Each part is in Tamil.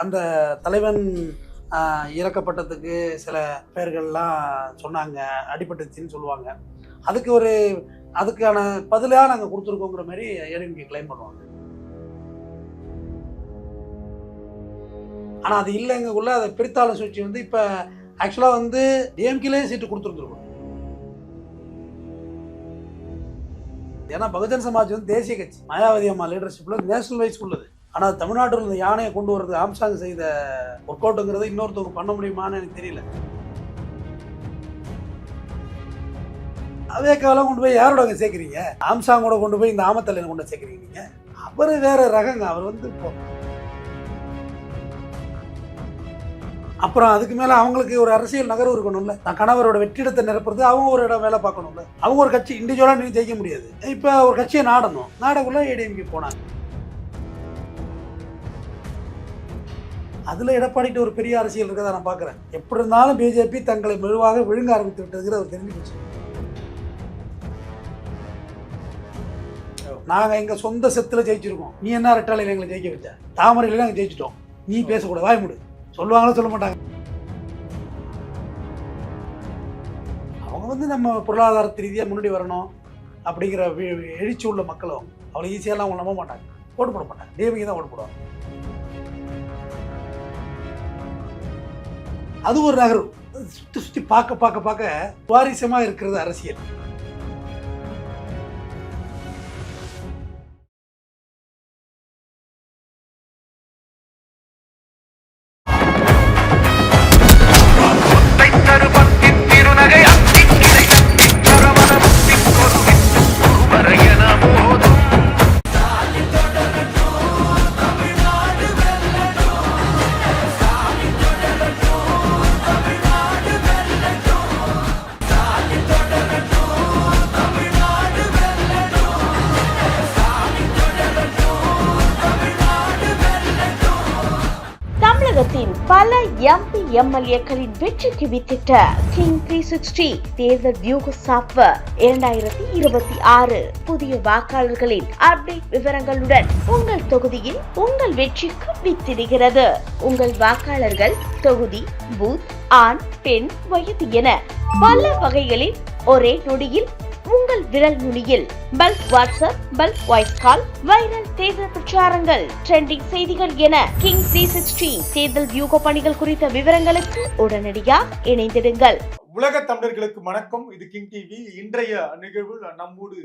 அந்த தலைவன் இறக்கப்பட்டதுக்கு சில பேர்கள்லாம் சொன்னாங்க, அடிபட்டுச்சுன்னு சொல்லுவாங்க. அதுக்கான பதிலாக நாங்கள் கொடுத்துருக்கோங்கிற மாதிரி ஏடிஎம்கே கிளைம் பண்ணுவாங்க. ஆனால் அது இல்லைங்கக்குள்ள அதை பிரித்தாளும் சூழ்ச்சி வந்து இப்போ ஆக்சுவலாக வந்து டிஎம்கேலே சீட்டு கொடுத்துருந்துருக்கணும். ஏன்னா பகுஜன் சமாஜ் வந்து தேசிய கட்சி, மாயாவதி அம்மா லீடர்ஷிப்பில் நேஷனல் வைஸ் உள்ளது. ஆனால் தமிழ்நாட்டில் இருந்த யானையை கொண்டு வரது ஆம்சாங் செய்த ஒர்க் அவுட்டுங்கிறத இன்னொருத்தவங்க பண்ண முடியுமான்னு எனக்கு தெரியல. அதே காலம் கொண்டு போய் யாரோட அங்கே சேர்க்குறீங்க? ஆம்சாங்கோட கொண்டு போய் இந்த ஆமத்தலையை கொண்டு சேர்க்குறீங்க நீங்கள். அவர் வேற ரகங்க. அவர் வந்து இப்போ அப்புறம் அதுக்கு மேலே அவங்களுக்கு ஒரு அரசியல் நகர்வு இருக்கணும்ல. தன் கணவரோட வெற்றிடத்தை நிரப்புறது அவங்க ஒரு இடம் வேலை பார்க்கணும்ல. அவங்க ஒரு கட்சி இண்டிவிஜுவலாக நீங்கள் ஜெயிக்க முடியாது. இப்போ ஒரு கட்சியை நாடணும். நாடக்குள்ள ஏடிஎம்கே போனாங்க. அதில் எடப்பாடிட்டு ஒரு பெரிய அரசியல் இருக்கதை நான் பார்க்குறேன். எப்படி இருந்தாலும் பிஜேபி தங்களை மெதுவாக விழுங்க ஆரம்பித்து விட்டதுங்கிற அவர் தெரிஞ்சு போச்சு. நாங்கள் எங்கள் சொந்த செத்தில் ஜெயிச்சிருக்கோம். நீ என்ன ரெட்டாலையில் எங்களை ஜெயிக்க வச்ச? தாமரையில் நாங்கள் ஜெயிச்சிட்டோம். நீ பேசக்கூடாது, வாய் மூடு. சொல்லுவாங்களோ சொல்ல மாட்டாங்க. அவங்க வந்து நம்ம பொருளாதாரத்து ரீதியாக முன்னாடி வரணும் அப்படிங்கிற எழுச்சி உள்ள மக்களும் அவ்வளோ ஈஸியாலாம் அவங்க நம்ப மாட்டாங்க. ஓட்டு போட மாட்டாங்க. டிஎம்கே தான் ஓட்டு போடுவாங்க. அது ஒரு நகர்வு. சுற்றி சுற்றி பார்க்க சுவாரஸ்யமாக இருக்கிறது அரசியல். தமிழகத்தின் பல எம்பி எம்எல்ஏக்களின் வெற்றிக்கு வித்திட்ட கிங் 360 தேர்தல் வியூக சாப்ட்வேர் 2026 புதிய வாக்காளர்களின் அப்டேட் விவரங்களுடன் உங்கள் தொகுதியில் உங்கள் வெற்றிக்கு வித்திடுகிறது. உங்கள் வாக்காளர்கள் தொகுதி, பூத், ஆண், பெண், வயது என பல வகைகளில் ஒரே நொடியில் உங்கள் விரல் நுனியில் bulk WhatsApp, bulk voice call, viral தேர்தல் பிரச்சாரங்கள், ட்ரெண்டிங் செய்திகள் என கிங் 360 தேர்தல் வியூக பணிகள் குறித்த விவரங்களுக்கு உடனடியாக இணைந்திடுங்கள். உலக தமிழர்களுக்கு வணக்கம். இது கிங் டிவி. இன்றைய நிகழ்வில் நம்மோடு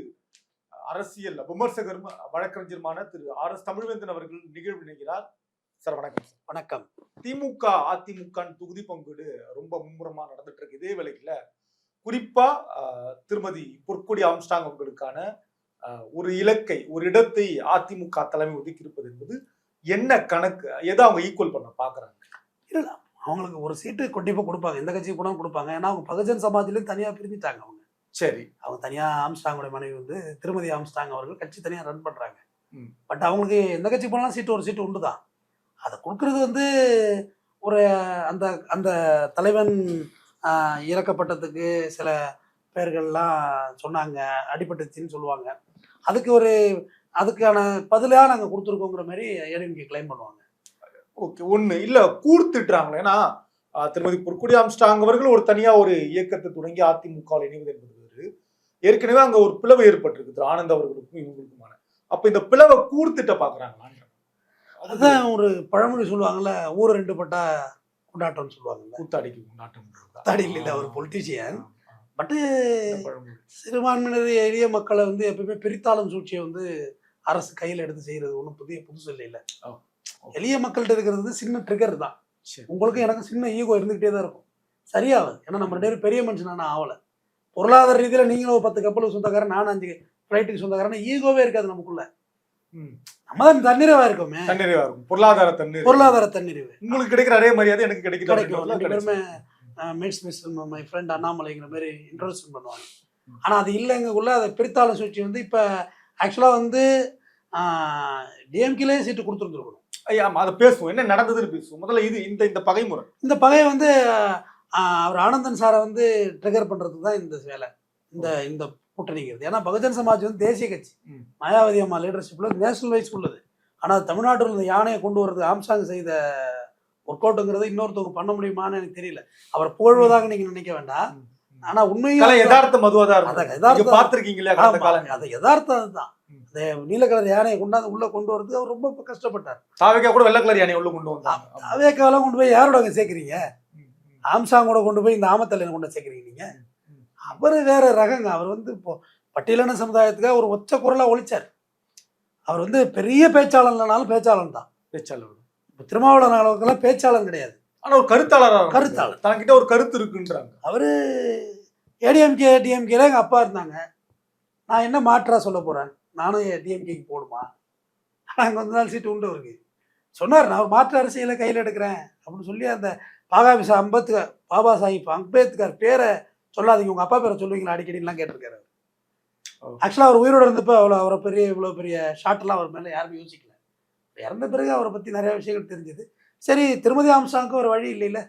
அரசியல் விமர்சகரும் வழக்கறிஞருமான திரு RS தமிழ்வேந்தன் அவர்கள் நிகழ்வு இணைகிறார். சார் வணக்கம். வணக்கம். திமுக அதிமுக தொகுதி பங்கீடு ரொம்ப மும்முரமா நடந்துட்டு இருக்கு. இதே வேளையில குறிப்பா திருமதி பொற்கொடி ஆம்ஸ்ட்ராங் அவர்களுக்கான ஒரு இலக்கை, ஒரு இடத்தை அதிமுக தலைமை ஒதுக்கி இருப்பது என்பது என்ன கணக்கு? எதை அவங்க ஈக்குவல் பண்ண பாக்குறாங்க? இல்ல, அவங்களுக்கு ஒரு சீட்டு கண்டிப்பாக கொடுப்பாங்க. எந்த கட்சி கூட கொடுப்பாங்க. ஏன்னா அவங்க பகுஜன் சமாஜ்லேயும் தனியாக பிரிஞ்சுட்டாங்க. அவங்க சரி, அவங்க தனியாக ஆம்ஸ்ட்ராங்கோட மனைவி வந்து திருமதி ஆம்ஸ்ட்ராங் அவர்கள் கட்சி தனியாக ரன் பண்ணுறாங்க. பட் அவங்களுக்கு எந்த கட்சி போனாலும் சீட்டு ஒரு சீட்டு உண்டு தான். அதை கொடுக்கறது வந்து ஒரு அந்த அந்த தலைவன் இறக்கப்பட்டதுக்கு சில பேர்கள்லாம் சொன்னாங்க, அடிபட்டுச்சுன்னு சொல்லுவாங்க. அதுக்கான பதிலாக நாங்கள் கொடுத்துருக்கோங்கிற மாதிரி ஏடிஎம்கே கிளைம் பண்ணுவாங்க. ஓகே, ஒண்ணு இல்ல கூர்த்துட்டுறாங்களே. ஏன்னா திருமதி பொற்கொடி ஆம்ஸ்ட்ராங் அவர்கள் ஒரு தனியா ஒரு இயக்கத்தை தொடங்கி அதிமுக இணைவது என்பது ஏற்கனவே அங்க ஒரு பிளவு ஏற்பட்டிருக்கு ஆனந்த் அவர்களுக்கும் இவங்களுக்குமான. அப்ப இந்த பிளவை கூர்த்துட்ட பாக்குறாங்களா? அதுதான் ஒரு பழமொழி சொல்லுவாங்கல்ல, ஊரை ரெண்டு பட்டா கொண்டாட்டம்னு சொல்லுவாங்கல்ல. கூத்தாடிக்கு கொண்டாட்டம். கூத்தாடி இல்லை, ஒரு பொலிட்டீஷியன். பட்டு சிறுபான்மையினர் எளிய மக்களை வந்து எப்பவுமே பிரித்தாளும் சூழ்ச்சியை வந்து அரசு கையில் எடுத்து செய்யறது ஒன்றும் புதுசு இல்லை. எளிய மக்கள்கிட்ட இருக்கிறது வந்து சின்ன ட்ரிகர் தான். உங்களுக்கும் எனக்கு சின்ன ஈகோ இருந்துகிட்டே தான் இருக்கும். சரியாவது. ஏன்னா நம்ம 2 பேரும் பெரிய மனுஷனான ஆகலை. பொருளாதார ரீதியில் நீங்களும் ஒரு 10 கப்பலுக்கு சொந்தக்காரன், நானும் 5 ஃப்ளைட்டுக்கு சொந்தக்காரன். ஈகோவே இருக்காது நமக்குள்ள. நம்ம தான் தன்னிறைவா இருக்கோமே. தன்னிறைவா இருக்கும். பொருளாதார தன்னிறைவு உங்களுக்கு கிடைக்கிற அதே மரியாதை எனக்கு கிடைக்கும். 2 பேருமே மை ஃப்ரெண்ட் அண்ணாமலைங்கிற மாதிரி இன்ட்ரோடக்ஷன் பண்ணுவாங்க. ஆனால் அது இல்லைங்கக்குள்ள அதை பிரித்தாளும் சூழ்ச்சி வந்து இப்போ ஆக்சுவலாக வந்து டிஎம்கேலே சீட்டு கொடுத்துருந்துருக்கணும். ஐயா, அதை பேசுவோம். என்ன நடந்ததுன்னு பேசுவோம். முதல்ல இந்த பகைமுறை. இந்த பகையை வந்து அவர் ஆனந்தன் சாரை வந்து ட்ரிகர் பண்ணுறதுக்கு தான் இந்த வேலை, இந்த கூட்டணிங்கிறது. ஏன்னா பகுஜன் சமாஜ் வந்து தேசிய கட்சி, மாயாவதி அம்மா லீடர்ஷிப்பில் நேஷனல் வைஸ் உள்ளது. ஆனால் தமிழ்நாட்டில் இருந்த யானையை கொண்டு வரது ஆம்சாங் செய்த ஒர்க் அவுட்டுங்கிறது இன்னொருத்தவங்க பண்ண முடியுமான்னு எனக்கு தெரியல. அவர் புகழ்வதாக நீங்க நினைக்க வேண்டாம். ஆனா உண்மையும் யதார்த்தம் அதுவாதான் இருக்கும். பார்த்திருக்கீங்களா கடந்த காலங்கள்? அது யதார்த்தம் அதுதான். அந்த நீல கலர் யானையை கொண்டாந்து உள்ள கொண்டு வரது அவர் ரொம்ப கஷ்டப்பட்டார். தாவேக்கா கூட வெள்ளை கலர் யானையை உள்ள கொண்டு வந்தாங்க. தாவேக்காவெல்லாம் கொண்டு போய் யாரோட அங்க சேர்க்குறீங்க? ஆம்சாங்கோட கொண்டு போய் இந்த ஆமத்தலையை கொண்டு சேர்க்குறீங்க நீங்க. அவர் வேற ரகங்க. அவர் வந்து இப்போ பட்டியலின சமுதாயத்துக்காக ஒரு ஒற்ற குரலா ஒழிச்சார். அவர் வந்து பெரிய பேச்சாளர்னாலும் பேச்சாளன் தான். பேச்சாளர் இப்போ திருமாவளவன் அளவுக்குலாம் பேச்சாளன் கிடையாது. ஆனா ஒரு கருத்தாளர் தனக்கிட்ட ஒரு கருத்து இருக்குன்றாங்க. அவரு ஏடிஎம்கே டிஎம்கேல எங்க அப்பா இருந்தாங்க. நான் என்ன மாற்றா சொல்ல போறேன்? நானும் டிஎம்கேக்கு போடுமா? அங்கே கொஞ்ச நாள் சீட்டு உண்டு அவருக்கு. சொன்னார், நான் ஒரு மாற்று அரசியலை கையில் எடுக்கிறேன் அப்படின்னு சொல்லி அந்த பாபா சாஹிப் அம்பேத்கர் பேரை சொல்லாதீங்க, உங்க அப்பா பேரை சொல்லுவீங்களா அடிக்கடிலாம் கேட்டிருக்காரு. ஆக்சுவலாக அவர் உயிரோடு இருந்தப்போ அவரை இவ்வளோ பெரிய ஷார்ட்லாம் அவர் மேலே யாருமே யோசிக்கல. இறந்த பிறகு அவரை பற்றி நிறைய விஷயங்கள் தெரிஞ்சது. சரி, திருமதி ஆம்ஸ்ட்ராங்க்கு ஒரு வழி இல்லைல்ல.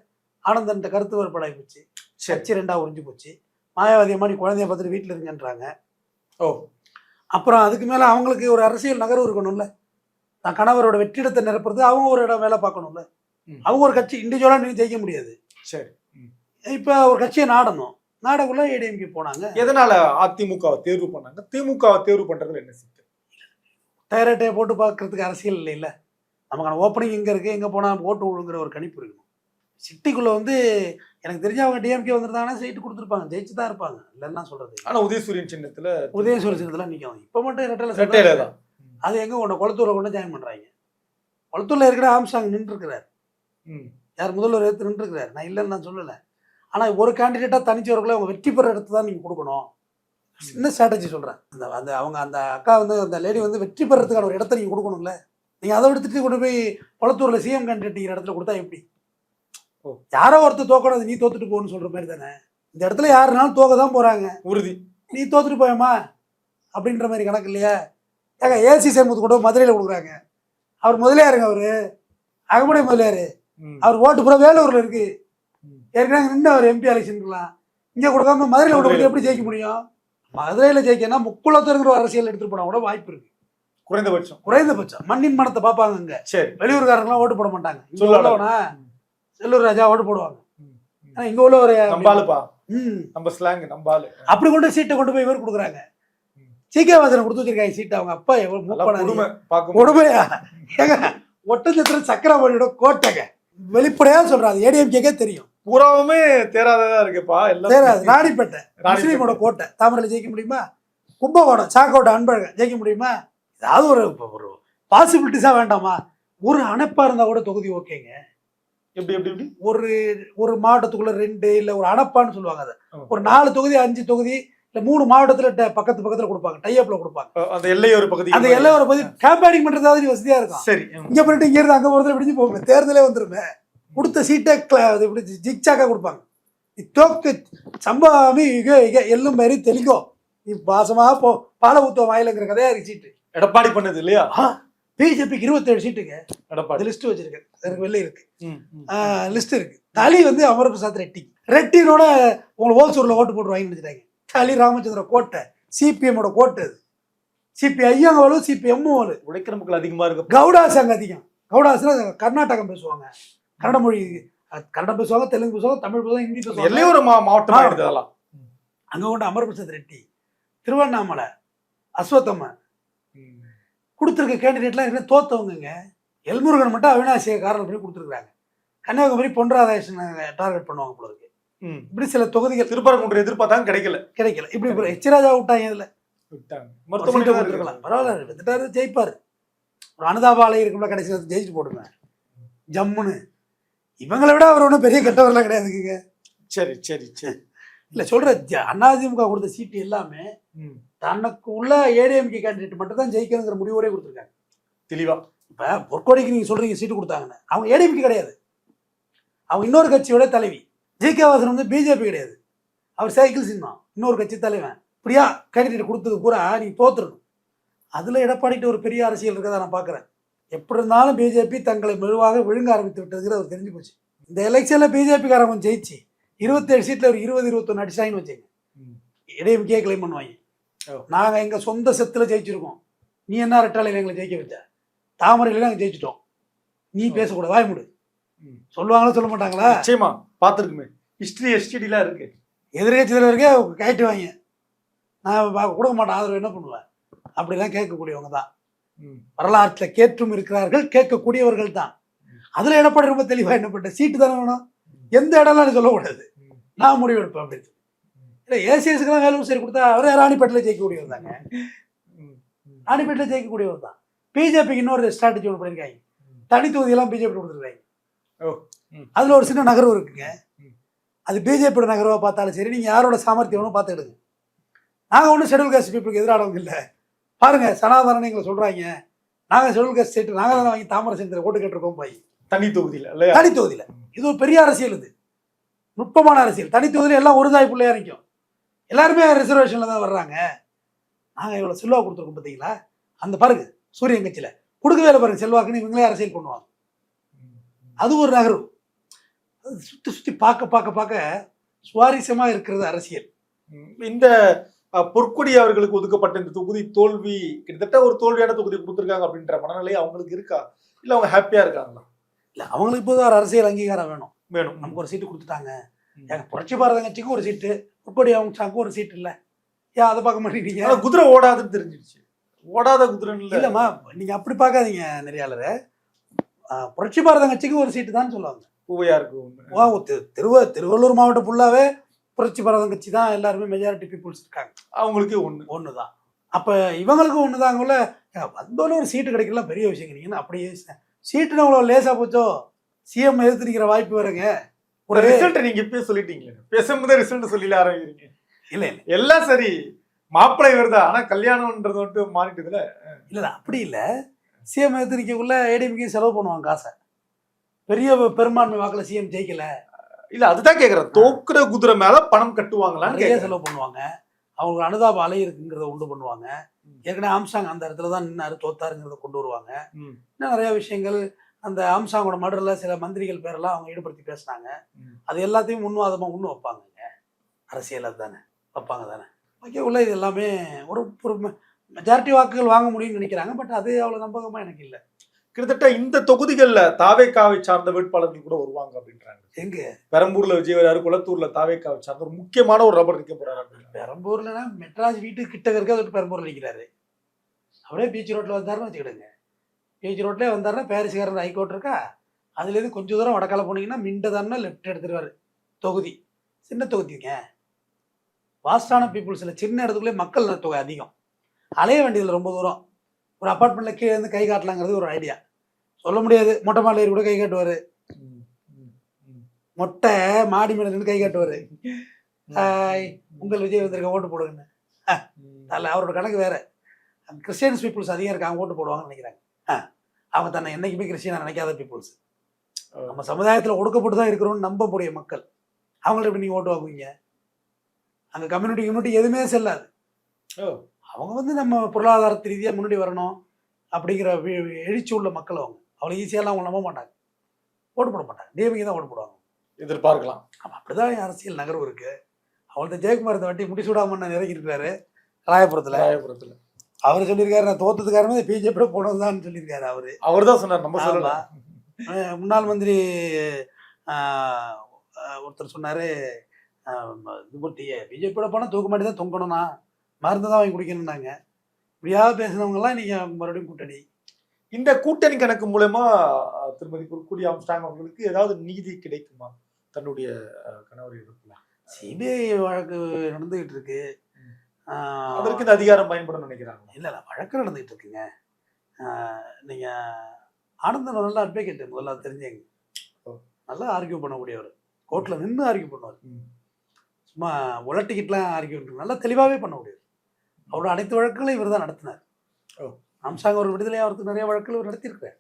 ஆனந்தன்ட்ட கருத்து வேறுபாடாகி போச்சு. கட்சி ரெண்டாக உறிஞ்சு போச்சு. மாயாவதி மாதிரி குழந்தைய பார்த்துட்டு வீட்டில் இருங்கன்றாங்க. அப்புறம் அதுக்கு மேலே அவங்களுக்கு ஒரு அரசியல் நகர்வு இருக்கணும்ல. தான் கணவரோட வெற்றிடத்தை நிரப்புறது அவங்க ஒரு இடம் வேலை பார்க்கணும்ல. அவங்க ஒரு கட்சி இண்டிவிஜுவலாக நீங்கள் ஜெயிக்க முடியாது. சரி, இப்போ ஒரு கட்சியை நாடணும். நாடக்குள்ள ஏடிஎம்கே போனாங்க. எதனால அதிமுகவை தேர்வு பண்ணாங்க? திமுகவை தேர்வு பண்றதுல என்ன சிக்கல்? டைரக்டே போட்டு பார்க்கறதுக்கு அரசியல் இல்லை இல்லை. நமக்கான ஓப்பனிங் எங்கே இருக்குது, எங்கே போனால் ஓட்டு விழுங்கிற ஒரு கணிப்பு இருக்கணும். சிட்டிக்குள்ளே வந்து எனக்கு தெரிஞ்ச அவங்க டிஎம்கே வந்துருந்தாங்கன்னா சீட்டு கொடுத்துருப்பாங்க, ஜெயிச்சு தான் இருப்பாங்க, இல்லைன்னா சொல்கிறது. ஆனால் உதயசூரியன் சின்னத்தில் நிற்கும். இப்போ மட்டும் ரெட்டையில தான். அது எங்கே கொண்டு கொளத்தூரில் கொண்டு ஜாயின் பண்ணுறாங்க. கொளத்தூரில் இருக்கிற ஆம்ஸ்ட்ராங் நின்றுருக்கிறார். யார் முதல்வர் எடுத்து நின்றுருக்கிறார். நான் இல்லைன்னு நான் சொல்லலை. ஆனால் ஒரு கேண்டிடேட்டாக தனிச்சவர்களை அவங்க வெற்றி பெற இடத்து தான் நீங்கள் கொடுக்கணும். சின்ன ஸ்ட்ராட்டஜி சொல்கிறேன். அந்த அவங்க அந்த அக்கா வந்து அந்த லேடி வந்து வெற்றி பெறதுக்கான ஒரு இடத்த நீங்கள் கொடுக்கணும்ல. நீங்கள் அதை எடுத்துகிட்டு கொண்டு போய் கொளத்தூரில் சிஎம் கேண்டிடேட் இடத்துல கொடுத்தா எப்படி? யாரோ ஒருத்தர் தோக்கணும், நீ தோத்துட்டு போகணும்னு சொல்கிற மாதிரி தானே. இந்த இடத்துல யாருனாலும் தோக்க தான் போகிறாங்க. உறுதி. நீ தோத்துட்டு போயமா அப்படின்ற மாதிரி கணக்கு இல்லையா? ஏங்க ஏசி சேமுத்து கூட மதுரையில் கொடுக்குறாங்க. அவர் முதலியாருங்க, அவர் அகமுடைய முதலியார். அவர் ஓட்டு பூரா வேலூரில் இருக்குது. ஏற்கனவே நின்று அவர் எம்பி எலெக்ஷனுக்குலாம் இங்கே கொடுக்காம மதுரையில் கொடுத்து எப்படி ஜெயிக்க முடியும்? மதுரையில் ஜெயிக்கன்னா முக்குளத்திற்கிற அரசியல் எடுத்துகிட்டு போனால் கூட வாய்ப்பு இருக்குது. குறைந்தபட்சம் மண்ணின் மனத்தை பார்ப்பாங்க. இங்கே சரி, வெளியூர்காரங்களாம் ஓட்டு போட மாட்டாங்க. இங்கே உள்ளவனா செல்லூர் ராஜா ஓட்டு போடுவாங்க. ஆனால் இங்கே உள்ள ஒரு அப்படி கொண்டு சீட்டை கொண்டு போய் இவர் கொடுக்குறாங்க. சீக்கிய வாசனை கொடுத்து வச்சிருக்காங்க சீட்டை. அவங்க அப்பா எவ்வளோ கொடுமையா ஏங்க, ஒட்டஞ்சத்திரம் சக்கரவர்த்தியோட கோட்டைங்க. வெளிப்படையாக சொல்கிறாங்க, ஏடிஎம்கேக்கே தெரியும். பூராவுமே தேராததா இருக்குப்பா. தேராது. ராணிப்பேட்டை முஸ்லீமோட கோட்டை. தாமரையில் ஜெயிக்க முடியுமா? கும்பகோணம் சாக்கோட்டை அன்பழகன் ஜெயிக்க முடியுமா? ஏதாவது ஒரு பாசிபிலிட்டிஸாக வேண்டாமா? ஒரு அணைப்பாக இருந்தால் கூட தொகுதி ஓகேங்க. எப்படி எப்படி எப்படி ஒரு மாவட்டத்துக்குள்ள 2 இல்லை ஒரு அணைப்பான்னு சொல்லுவாங்க. அதை ஒரு 4 தொகுதி 5 தொகுதி இல்லை 3 மாவட்டத்தில் பக்கத்தில் கொடுப்பாங்க, டைஅப்ல கொடுப்பாங்க. அந்த எல்லையோர பகுதி கேம்பெயினிங் பண்ணுறதாவது வசதியாக இருக்கும். சரி, இங்கே பண்ணிட்டு இங்கே இருந்து அங்கே போகிறதுல விடிஞ்சு போகல, தேர்தலே வந்துருமே. கொடுத்த சீட்டை இப்படி ஜிக்சாக்காக கொடுப்பாங்க. தோக்கு சம்பாமி எல்லும் மாரி தெளிங்கோ நீ பாசமாக போ பால ஊத்துவ வாயிலங்கிற கதையா இருக்கு. சீட்டு எடப்பாடி பண்ணது இல்லையா? பிஜேபிக்கு 27 சீட்டுங்க. எடப்பாடி லிஸ்ட் வச்சிருக்கேன், எனக்கு வெளில இருக்கு லிஸ்ட் இருக்கு. தலி வந்து அமர்பிரசாத் ரெட்டினோட உங்களை ஓசூரில் ஓட்டு போட்டு வாங்கி வச்சுட்டாங்க. தலி ராமச்சந்திர கோட்டை சிபிஎம்மோட கோட்டை. அது சிபிஐயும் வலு சிபிஎம்மும் வலு. உழைக்கிற மக்கள் அதிகமாக இருக்கு. கவுடாஸ் அங்கே அதிகம். கவுடாஸ்னா கர்நாடகம் பேசுவாங்க, கன்னட மொழி, கன்னடம் பேசுவாங்க, தெலுங்கு பேசுவாங்க, தமிழ் பேசுவாங்க, ஹிந்தி பேசுவாங்க. எல்லையே ஒரு மாவட்டமாக எடுத்ததெல்லாம். அங்கே கொண்டு அமர்பிரசாத் ரெட்டி, திருவண்ணாமலை அஸ்வத்தம்மன் கொடுத்துருக்க கேண்டிடேட்லாம் என்ன தோத்தவங்க. எல்முருகன் மட்டும் அவினாசியை காரணம் பண்ணி கொடுத்துருக்காங்க. கன்னியாகுமரி பொன்ராதாகிருஷ்ணன் டார்கெட் பண்ணுவாங்க போல இருக்கு. இப்படி சில தொகுதிகள் திருப்பரங்குன்றம் எதிர்பார்த்தாங்க, கிடைக்கல. இப்படி எச்ராஜா விட்டாங்க. இதில் விட்டாங்க, மருத்துவமனை கொடுத்துருக்கலாம், பரவாயில்ல, வித்துட்டாரு, ஜெயிப்பார். ஒரு அனுதாபாலை இருக்கும்ல, கடைசியில் ஜெயிச்சுட்டு போடுங்க ஜம்முன்னு. இவங்களை விட அவர் ஒன்றும் பெரிய கெட்டவரெல்லாம் கிடையாதுங்க. சரி சரி சரி. இல்லை சொல்கிற அதிமுக கொடுத்த சீட்டு எல்லாமே தனக்கு உள்ள ஏடிஎம்கே கேண்டிடேட் மட்டும் தான் ஜெயிக்கணுங்கிற முடிவோடய கொடுத்துருக்காங்க தெளிவா. இப்போ பொற்கொடைக்கு நீங்கள் சொல்கிறீங்க சீட்டு கொடுத்தாங்கன்னு, அவங்க ஏடிஎம்கே கிடையாது, அவங்க இன்னொரு கட்சியோட தலைவி. ஜிகே வாசன் வந்து பிஜேபி கிடையாது, அவர் சைக்கிள் சின்னம், இன்னொரு கட்சி தலைவன். இப்படியா கேண்டிடேட் கொடுத்தது பூரா நீங்கள் தோத்துருணும். அதில் எடப்பாடிட்டு ஒரு பெரிய அரசியல் இருக்கதை நான் பார்க்குறேன். எப்படி இருந்தாலும் பிஜேபி தங்களை மெதுவாக விழுங்க ஆரம்பித்து விட்டதுங்கிற அவர் தெரிஞ்சு போச்சு. இந்த எலெக்ஷனில் பிஜேபிக்காரங்க ஜெயிச்சு 27 சீட்டில் ஒரு 20-21 அடிச்சாயின்னு வச்சுங்க, ஏடிஎம்கே கிளைம் பண்ணுவாங்க. நாங்கள் எங்கள் சொந்த செத்தில் ஜெயிச்சிருக்கோம், நீ என்ன ரெட்டாலையில் எங்களை ஜெயிக்க வச்ச, தாமரையில் நாங்கள் ஜெயிச்சிட்டோம், நீ பேசக்கூடாது, வாய் முடு, சொல்லுவாங்களா சொல்ல மாட்டாங்களா? நிச்சயமா பார்த்துருக்குமே, ஹிஸ்டரி எஸ்டிடிலாம் இருக்கு. எதிர்கட்சி தலைவருக்கே கேட்டுவாங்க, நான் கொடுக்க மாட்டேன் ஆதரவு, என்ன பண்ணுவேன்? அப்படிலாம் கேட்கக்கூடியவங்க தான். வரலாற்றில் கேட்டும் இருக்கிறார்கள், கேட்கக்கூடியவர்கள் தான். அதுல எடப்பாடி ரொம்ப தெளிவா என்ன பண்ண, சீட்டு தானே வேணும், எந்த இடம்லாம் சொல்லக்கூடாது, நான் முடிவு எடுப்பேன் அப்படின்னு. இல்லை ஏசிஎஸ்க்குலாம் வேலூர் சரி கொடுத்தா அவரே ராணிப்பேட்டில் ஜெயிக்கக்கூடியவர் தாங்க. ராணிப்பேட்டில் ஜெயிக்கக்கூடியவர் தான். பிஜேபிக்கு இன்னொரு ஸ்ட்ராட்டஜி ஒன்று பண்ணியிருக்காங்க, தனி தொகுதியெல்லாம் பிஜேபி கொடுத்துருக்காங்க. அதுல ஒரு சின்ன நகர்வு இருக்குங்க, அது பிஜேபியோட நகர்வா பார்த்தாலும் சரி, நீங்க யாரோட சாமர்த்தியம் பார்த்துடுங்க. நாங்க ஒன்றும் ஷெட்யூல் காஸ்ட் பீப்புளுக்கு எதிரானவங்க இல்லை. பாருங்க, சனாதனம் எங்களை சொல்றாங்க, நாங்க ஷெட்யூல் காஸ்ட் ஸ்டேட், நாங்க தான் வாங்கி தாமரை செந்தில் ஓட்டு கேட்டிருக்கோம் போய் தனி தொகுதியில். தனி தொகுதியில் இது ஒரு பெரிய அரசியல், இது நுட்பமான அரசியல். தனி தொகுதியில் எல்லாம் ஒரு தாய் பிள்ளையா நிற்கும், எல்லாருமே ரிசர்வேஷன்ல தான் வர்றாங்க. நாங்க இவ்வளவு செல்வா கொடுத்துருக்கோம் பார்த்தீங்களா, அந்த பாருங்க சூரியன் கட்சியில கொடுக்கவே இல்லை பாருங்க, செல்வாக்குன்னு இவங்களே அரசியல் பண்ணுவாங்க. அது ஒரு நகர்வு. சுத்தி சுத்தி பார்க்க பார்க்க பார்க்க சுவாரஸ்யமா இருக்கிறது அரசியல். இந்த பொற்கொடி அவர்களுக்கு ஒதுக்கப்பட்ட இந்த தொகுதி தோல்வி கிட்டத்தட்ட ஒரு தோல்வியான தொகுதி கொடுத்துருக்காங்க அப்படின்ற மனநிலை அவங்களுக்கு இருக்கா, இல்ல அவங்க ஹாப்பியா இருக்காங்களா? இல்ல, அவங்களுக்கு இப்போது ஒரு அரசியல் அங்கீகாரம் வேணும். வேணும். நமக்கு ஒரு சீட்டு கொடுத்துட்டாங்க, எங்க புரட்சி பாரத கட்சிக்கும் ஒரு சீட்டு, பொற்கொடி அம்சாவுக்கும் ஒரு சீட்டு இல்லை, ஏன் அதை பார்க்க மாட்டேங்கிறீங்க? குதிரை ஓடாதுன்னு தெரிஞ்சிடுச்சு. ஓடாத குதிரை இல்லம்மா, நீங்க அப்படி பார்க்காதீங்க நெறியாளர். புரட்சி பாரத கட்சிக்கு ஒரு சீட்டு தான் சொல்லுவாங்க. திருவள்ளூர் மாவட்டம் ஃபுல்லாவே புரட்சி பாரத கட்சி தான், எல்லாருமே மெஜாரிட்டி பீப்புள்ஸ் இருக்காங்க, அவங்களுக்கு ஒண்ணுதான். அப்ப இவங்களுக்கு ஒண்ணுதாங்கல்ல. வந்தோன்னு ஒரு சீட்டு கிடைக்கலாம் பெரிய விஷயம். நீங்க அப்படியே சீட்டுன்னு அவ்வளவு லேசா போச்சோ, சிஎம் எதிர்த்து நிக்கிற வாய்ப்பு வருங்க. ஒரு ரிசல்ட் நீங்க இப்பயே சொல்லிட்டீங்களே, பேசும்போதே ரிசல்ட் சொல்லி ஆரம்பிக்கிறீங்க. இல்ல இல்ல எல்லாம் சரி, மாப்பிள்ளை வருதா, ஆனா கல்யாணம்ன்றது மட்டும் மாறிட்டுதுல. இல்ல அப்படி இல்ல, சிஎம் எதிர்த்து நிக்கக்குள்ள ஏடிஎம்கே செலவு பண்ணுவாங்க காசை, பெரிய பெரும்பான்மை வாக்குல சிஎம் ஜெயிக்கல. இல்ல அதுதான் கேக்குறேன், தோக்குற குதிரை மேல பணம் கட்டுவாங்களா? நிறைய செலவு பண்ணுவாங்க, அவங்களுக்கு அனுதாப அலை இருக்குங்கிறத உண்டு பண்ணுவாங்க. ஏற்கனவே ஆம்சாங் அந்த இடத்துல தான் நின்னாரு, தோத்தாருங்கிறத கொண்டு வருவாங்க. இன்னும் நிறைய விஷயங்கள், அந்த ஆம்சாங்கோட மர்டர்ல சில மந்திரிகள் பேரெல்லாம் அவங்க ஈடுபடுத்தி பேசினாங்க, அது எல்லாத்தையும் முன்வாதமா முன்னு வைப்பாங்க. அரசியல் அதுதானே, வைப்பாங்க தானே. உள்ள இது எல்லாமே ஒரு மெஜாரிட்டி வாக்குகள் வாங்க முடியும்னு நினைக்கிறாங்க. பட் அது அவ்வளவு நம்பகமா எனக்கு இல்லை. கிட்டத்தட்ட இந்த தொகுதிகள்ல தாவேக்காவை சார்ந்த வேட்பாளர்கள் கூட வருவாங்க அப்படின்றாங்க. எங்க பெரம்பூர்ல விஜய் வராரு, குளத்தூர்ல தாவேக்காவை சார்ந்த ஒரு முக்கியமான ஒரு நபர் நிற்க போறாரு. பெரம்பூர்லன்னா மெட்ராஸ் வீட்டு கிட்ட இருக்க பெரம்பூர்ல நிற்கிறாரு. அப்படியே பீச் ரோட்ல வந்தாருன்னு வச்சுக்கிடுங்க, பீச் ரோட்லேயே வந்தாருன்னா பாரிஸ்காரர் ஹைகோர்ட் இருக்கா, அதுலேருந்து கொஞ்சம் தூரம் வடக்கால போனீங்கன்னா மிண்டதான்னா லெஃப்ட் எடுத்துருவாரு. தொகுதி சின்ன தொகுதிங்க, வாஸ்டான பீப்புள்ஸில் சின்ன இடத்துக்குள்ளே மக்கள் தொகை அதிகம், அலைய வேண்டியதில் ரொம்ப தூரம். ஒரு அப்பார்ட்மெண்ட்டில் கீழே இருந்து கை காட்டலாங்கிறது ஒரு ஐடியா. சொல்ல முடியாது, மொட்டை மாடியில் கூட கை காட்டுவார், மொட்டை மாடி மேலே நின்று கை காட்டுவார், உங்கள் விஜய் வந்திருக்க ஓட்டு போடுங்கன்னு. அதில் அவரோட கணக்கு வேறு. கிறிஸ்டியன்ஸ் பீப்புள்ஸ் அதிகம் இருக்காங்க, ஓட்டு போடுவாங்கன்னு நினைக்கிறாங்க. அவங்க தன்னை என்னைக்குமே கிறிஸ்டியனாக நினைக்காத பீப்புள்ஸ். நம்ம சமுதாயத்தில் ஒடுக்கப்பட்டு தான் இருக்கிறோம்னு நம்பக்கூடிய மக்கள், அவங்கள்ட்ட எப்படி நீங்கள் ஓட்டு வாங்குவீங்க? அங்கே கம்யூனிட்டி எதுவுமே செல்லாது. அவங்க நம்ம பொருளாதாரத்து ரீதியாக முன்னாடி வரணும் அப்படிங்கிற எழுச்சி உள்ள மக்கள். அவங்க அவ்வளோ ஈஸியாலாம் அவங்க நம்ப மாட்டாங்க, ஓட்டு போட மாட்டாங்க, டிஎம்கே தான் ஓட்டு போடுவாங்க. எதிர்பார்க்கலாம். அப்படிதான் அரசியல் நகர்வு இருக்கு. அவங்கள்ட்ட ஜெயக்குமார் இந்த வாட்டி முடிசூடாமன்னு இறங்கி இருக்கிறாரு ராயபுரத்தில். அவர் சொல்லியிருக்காரு, நான் தோத்ததுக்காரமே பிஜேபி போனதுதான் சொல்லியிருக்காரு. அவர் தான் சொன்னார், நம்ம சொல்லலாம். முன்னாள் மந்திரி ஒருத்தர் சொன்னாரு, பிஜேபியோட போனால் தூக்க மாட்டி தான் தொங்கணும்னா, மருந்து தான் வாங்கி குடிக்கணும்னாங்க. இப்படியா பேசினவங்கலாம் நீங்க மறுபடியும் கூட்டணி. இந்த கூட்டணி கணக்கு மூலமா திருமதி பொற்கொடி ஆம்ஸ்ட்ராங் அவர்களுக்கு ஏதாவது நீதி கிடைக்குமா தன்னுடைய கணவர் இறப்புல? சிபிஐ வழக்கு நடந்துகிட்டு இருக்கு, அதற்கு இந்த அதிகாரம் பயன்படும் நினைக்கிறாங்க. இல்ல வழக்கு நடந்துகிட்டு இருக்குங்க. நீங்க ஆனந்தன் நல்ல அட்வொகேட், முதல்ல தெரிஞ்சேங்க, நல்லா ஆர்கியூ பண்ணக்கூடியவர், கோர்ட்ல நின்று ஆர்கியூ பண்ணுவார், சும்மா உலட்டிக்கிட்டுலாம் ஆர்கியூ நல்லா தெளிவாகவே பண்ண முடியாது. அவரோட அனைத்து வழக்குகளையும் இவர் தான் நடத்தினார். ஆம்ஸ்ட்ராங் ஒரு விடுதலை அவருக்கு நிறைய வழக்குகள் இவர் நடத்தியிருக்கிறார்.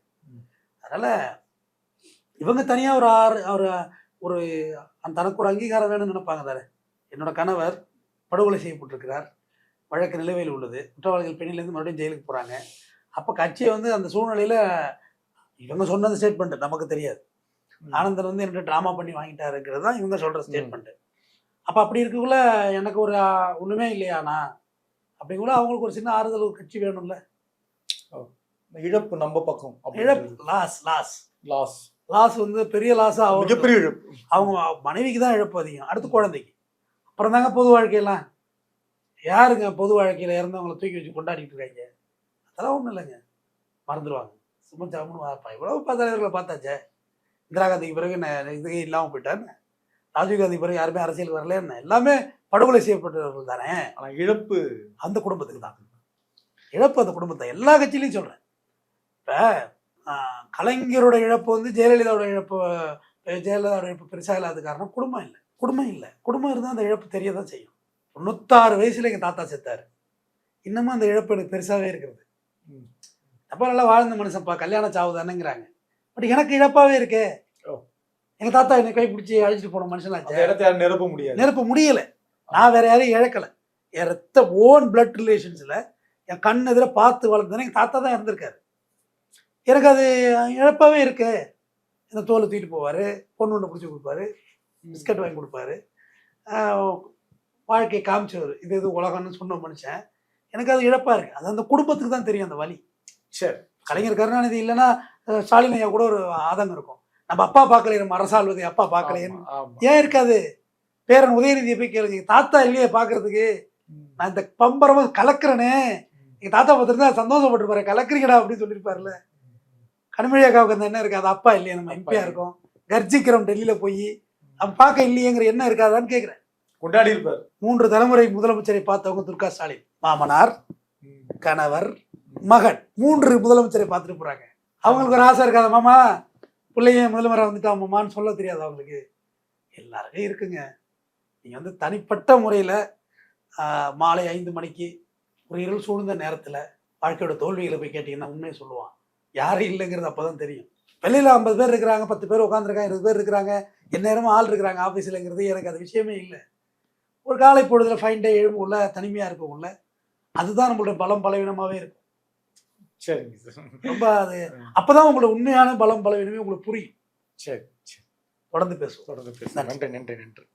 அதனால இவங்க தனியா ஒரு தனக்கு ஒரு அங்கீகாரம் வேணும்னு நினைப்பாங்க தானே. என்னோட கணவர் படுகொலை செய்யப்பட்டிருக்கிறார், வழக்கு நிலுவையில் உள்ளது, குற்றவாளிகள் பெண்ணிலேருந்து மறுபடியும் ஜெயிலுக்கு போறாங்க. அப்போ கட்சியை அந்த சூழ்நிலையில இவங்க சொன்னது ஸ்டேட்மெண்ட் நமக்கு தெரியாது. ஆனந்தன் என்னோட ட்ராமா பண்ணி வாங்கிட்டாருங்கிறது தான் இவங்க சொல்ற ஸ்டேட்மெண்ட். அப்போ அப்படி இருக்கக்குள்ள எனக்கு ஒரு ஒண்ணுமே இல்லையாண்ணா அப்படிங்குள்ள அவங்களுக்கு ஒரு சின்ன ஆறுதல், ஒரு கட்சி வேணும்ல. இழப்பு நம்ம பக்கம், இழப்பு லாஸ் லாஸ் லாஸ் லாஸ் வந்து பெரிய லாஸா மிகப்பெரிய இழப்பு. அவங்க மனைவிக்கு தான் இழப்பு அதிகம், அடுத்து குழந்தைக்கு, அப்புறம் தாங்க பொது வாழ்க்கையெல்லாம். யாருங்க பொது வாழ்க்கையில இறந்தவங்களை தூக்கி வச்சு கொண்டாடிட்டு இருக்காங்க? அதெல்லாம் ஒன்றும் இல்லைங்க, மறந்துடுவாங்க. சும்மா ஜாமுன்னு வாப்பா, இவ்வளவு தலைவர்களை பார்த்தாச்சே. இந்திரா காந்திக்கு பிறகு இதுவே இல்லாமல் போயிட்டான்னு, ராஜீவ்காந்தி பிறகு யாருமே அரசியலுக்கு வரல, என்ன எல்லாமே படுகொலை செய்யப்பட்டவர்கள் தானே. ஆனா இழப்பு அந்த குடும்பத்துக்கு தான் இழப்பு, அந்த குடும்பத்தை எல்லா கட்சியிலையும் சொல்றேன். இப்ப கலைஞரோட இழப்பு வந்து ஜெயலலிதாவோட இழப்பு பெருசா இல்லாத காரணம் குடும்பம் இல்லை. குடும்பம் இருந்தால் அந்த இழப்பு தெரிய தான் செய்யும். 96 வயசுல எங்க தாத்தா செத்தாரு, இன்னமும் அந்த இழப்பு எனக்கு பெருசாவே இருக்கிறது. அப்ப நல்லா வாழ்ந்த மனுஷன்ப்பா, கல்யாண சாவு தானேங்கிறாங்க, பட் எனக்கு இழப்பாவே இருக்கே. எங்க தாத்தா என்னை கை பிடிச்சி அழைச்சிட்டு போன மனுஷனாச்சு, இடத்த யாரும் நிரப்ப முடியல. நான் வேற யாரையும் இழக்கல, என் ரத்த ஓன் பிளட் ரிலேஷன்ஸ்ல என் கண் எதிர பார்த்து வளர்ந்தேன்னா எங்க தாத்தா தான் இருந்திருக்காரு. எனக்கு அது இழப்பாவே இருக்கு. இந்த தோலை தூக்கிட்டு போவாரு, பொண்ணு ஒன்று பிடிச்சி கொடுப்பாரு, பிஸ்கட் வாங்கி கொடுப்பாரு, வாழ்க்கையை காமிச்சவர், இது உலகம்னு சொன்ன மனுஷன். எனக்கு அது இழப்பா இருக்கு. அது அந்த குடும்பத்துக்கு தான் தெரியும் அந்த வலி. சரி, கலைஞர் கருணாநிதி இல்லைன்னா ஸ்டாலின் ஐயா கூட ஒரு ஆதங்கம் இருக்கும். நம்ம அப்பா பார்க்கல, நம்ம அரசாள்வதை அப்பா பார்க்கலையேன்னு ஏன் இருக்காது? பேரன் உதயநிதியை போய் கேளுங்க, தாத்தா இல்லையே பாக்குறதுக்கு, நான் இந்த பம்பரமா கலக்குறேனே, எங்க தாத்தா பார்த்துருந்தா சந்தோஷப்பட்டிருப்பாரு, கலக்குறீங்கடா அப்படின்னு சொல்லியிருப்பாருல்ல. கனிமொழியாக்காவுக்கு அந்த என்ன இருக்காது? அப்பா இல்லையே, நம்ம எம்பியா இருக்கோம், கர்ஜிக்கிறோம் டெல்லியில போய், அவன் பார்க்க இல்லையேங்கிற என்ன இருக்காதான்னு கேட்கிறேன். கொண்டாடி இருப்பார். 3 தலைமுறை முதலமைச்சரை பார்த்தவங்க துர்கா ஸ்டாலின், மாமனார், கணவர், மகன், 3 முதலமைச்சரை பார்த்துட்டு போறாங்க. அவங்களுக்கு ஒரு ஆசை இருக்காத? மாமா பிள்ளைய முதலமைச்சராக வந்துட்டா மாமான்னு சொல்ல தெரியாது அவங்களுக்கு. எல்லாருக்கும் இருக்குங்க. நீங்க வந்து தனிப்பட்ட முறையில மாலை 5 மணிக்கு ஒரு இருள் சூழ்ந்த நேரத்துல வாழ்க்கையோட தோல்விகளை போய் கேட்டீங்கன்னா உண்மையை சொல்லுவான். யாரும் இல்லைங்கிறது அப்பதான் தெரியும். வெளியில 50 பேர் இருக்கிறாங்க, 10 பேர் உட்காந்துருக்காங்க, 20 பேர் இருக்கிறாங்க, எந்நேரமும் ஆள் இருக்கிறாங்க ஆஃபீஸில்ங்கிறது எனக்கு அது விஷயமே இல்லை. ஒரு காலை பொழுதுல ஃபைன் டே எழும்புள்ள தனிமையா இருக்கக்குள்ள அதுதான் நம்மளோட பலம் பலவீனமாவே இருக்கும். சரிங்க சார், ரொம்ப அது அப்பதான் உங்களோட உண்மையான பலம் பலவீனமே உங்களுக்கு புரியும். சரி, தொடர்ந்து பேசுவோம். நன்றி நன்றி நன்றி.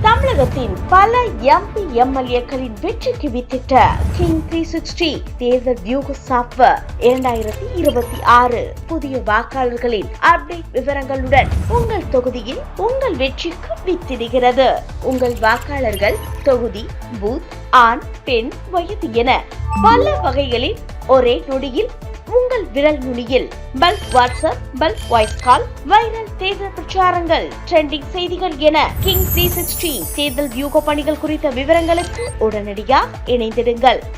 தமிழகத்தின் பல எம்பி எம்எல்ஏக்களின் வெற்றிக்கு வித்திட்ட கிங் 360 தேர்தல் வியூக சாப்ட்வேர் 2026 புதிய வாக்காளர்களின் அப்டேட் விவரங்களுடன் உங்கள் தொகுதியில் உங்கள் வெற்றிக்கு வித்திடுகிறது. உங்கள் வாக்காளர்கள் தொகுதி, பூத், ஆண், பெண், வயது என பல வகைகளில் ஒரே நொடியில் உங்கள் விரல் நுனியில் bulk WhatsApp, bulk voice call, viral தேர்தல் பிரச்சாரங்கள், ட்ரெண்டிங் செய்திகள் என கிங் 360 தேர்தல் வியூக பணிகள் குறித்த விவரங்களுக்கு உடனடியாக இணைந்திடுங்கள்.